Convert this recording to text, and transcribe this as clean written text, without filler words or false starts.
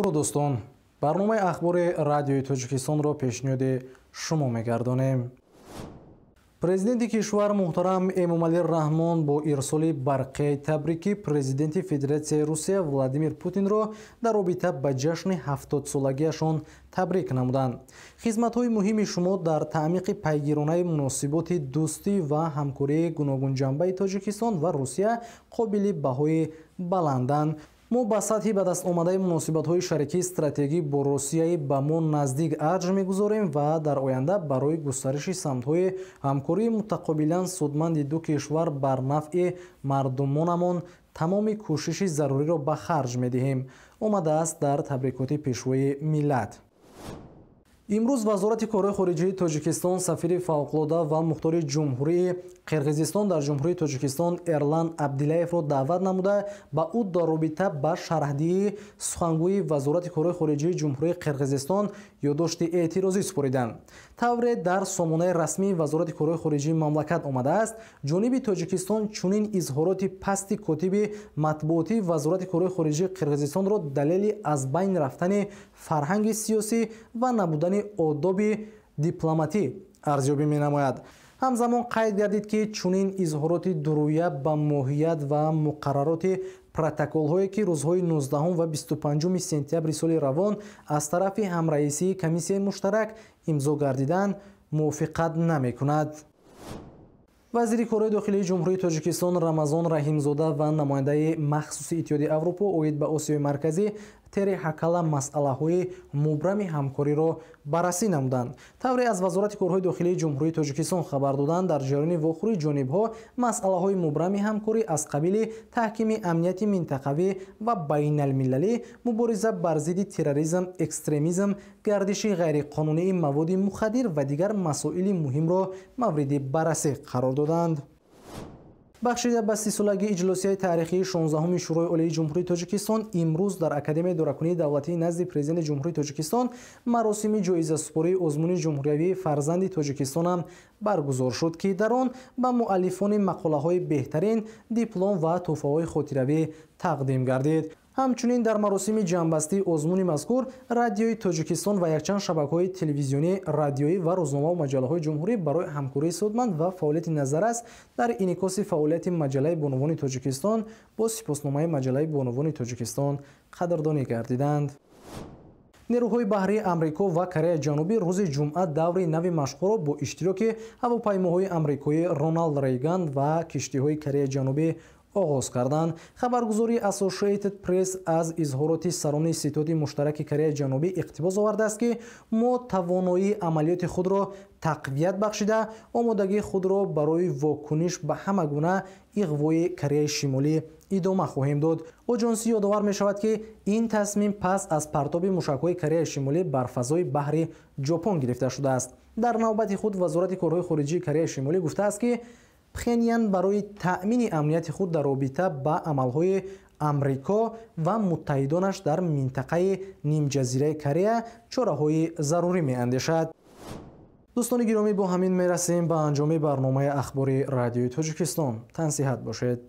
дуруд дӯстон, барномаи ахбори радиои Тоҷикистонро пешниҳоди шумо мегардонем. Президенти кишвар муҳтарам Эмомалӣ Раҳмон бо ирсоли барқияи табрикӣ президенти Федератсияи Русия Владимир Путинро дар робита ба ҷашни 70-солагиашон табрик намуданд. Хизматҳои муҳими шумо дар таъмиқи пайгиронаи муносиботи дӯстӣ ва ҳамкории гуногунҷанбаи Тоҷикистон ва Русия қобили баҳои баланданд. мо ба сатҳи ба даст омадаи муносибатҳои шарикии стратегӣ бо Русияи ба мо наздик арҷ мегузорем ва дар оянда барои густариши самтҳои ҳамкории мутақобилан судманди ду кишвар бар нафъи мардумонамон тамоми кӯшиши заруриро ба харҷ медиҳем, омадааст дар табрикоти пешвои миллат. имрӯз вазорати корҳои хориҷии Тоҷикистон сафири фавқулода ва мухтори ҷумҳурии Қирғизистон дар ҷумҳурии Тоҷикистон Эрлан Абдиллаевро даъват намуда ба ӯ дар робита ба шарҳдиҳии сухангӯи вазорати корҳои хориҷии ҷумҳурии Қирғизистон ёддошти эътирозӣ супориданд. тавре дар сомонаи расмии вазорати корҳои хориҷии мамлакат омадааст, ҷониби Тоҷикистон чунин изҳороти пасти котиби матбуотии вазорати корҳои хориҷии Қирғизистонро далели аз байн рафтани фарҳанги сиёсӣ ва набудани одоби дипломатӣ арзёбӣ менамояд. ҳамзамон қайд гардид, ки чунин изҳороти дурӯя ба моҳият ва муқаррароти протоколҳое ки рӯзҳои 19 ва 25 сентябри соли равон аз тарафи ҳамраисии комиссияи муштарак имзо гардиданд, мувофиқат намекунад. вазири корҳои дохилии ҷумҳурии Тоҷикистон Рамазон Раҳимзода ва намояндаи махсуси Иттиҳоди Аврупо оид ба Осиёи Марказӣ Тери Ҳакала масъалаҳои мубрами ҳамкориро баррасӣ намуданд. тавре аз вазорати корҳои дохилии ҷумҳурии Тоҷикистон хабар доданд, дар ҷараёни вохӯрии ҷонибҳо масъалаҳои мубрами ҳамкорӣ аз қабили таҳкими амнияти минтақавӣ ва байналмилалӣ, мубориза бар зидди терроризм, экстремизм, гардиши ғайриқонунии маводи мухаддир ва дигар масоили муҳимро мавриди баррасӣ қарор доданд. бахшида ба 30-солагии иҷлосияи таърихии 16-уми Шӯрои Олии Ҷумҳурии Тоҷикистон имрӯз дар Академияи Доракунии Давлатии назди Президенти Ҷумҳурии Тоҷикистон маросими ҷоизасупории Озмуни ҷумҳуриявии фарзанди Тоҷикистонам баргузор шуд, ки дар он ба муаллифони мақолаҳои беҳтарин диплом ва тӯҳфаҳои хотиравӣ тақдим гардид. ҳамчунин дар маросими ҷамъбастии озмуни мазкур Радиои Тоҷикистон ва якчанд шабакаҳои телевизионӣ, радиоӣ ва рӯзномаву маҷаллаҳои ҷумҳурӣ барои ҳамкории судманд ва фаъолияти назаррас дар инъикоси фаъолияти маҷаллаи Бонувони Тоҷикистон бо сипосномаи маҷаллаи Бонувони Тоҷикистон қадрдонӣ гардиданд. нерӯҳои баҳрии Амрико ва Кореяи Ҷанубӣ рӯзи ҷумъа даври нави машқҳоро бо иштироки ҳавопаймоҳои амрикоӣ Роналд Рейган ва киштиҳои Кореяи Ҷанубӣ оғоз карданд. хабаргузории Associated Press аз изҳороти сарони ситоди муштараки Кореяи Ҷанубӣ иқтибос овардааст, ки мо тавоноии амалиёти худро тақвият бахшида, омодагии худро барои вокуниш ба ҳама гуна иғвои Кореяи Шимолӣ идома хоҳем дод. оҷонсӣ ёдовар мешавад, ки ин тасмим пас аз партоби мушакҳои Кореяи Шимолӣ бар фазои баҳри Ҷопон гирифта шудааст. дар навбати худ вазорати корҳои хориҷии Кореяи Шимолӣ гуфтааст, ки Пхеньян барои таъмини амнияти худ дар робита ба амалҳои Амрико ва муттаҳидонаш дар минтақаи Нимҷазираи Корея чораҳои зарурӣ меандешад. дӯстони гиромӣ, бо ҳамин мерасем ба анҷоми барномаи ахбори Радиои Тоҷикистон. Тансиҳат бошед.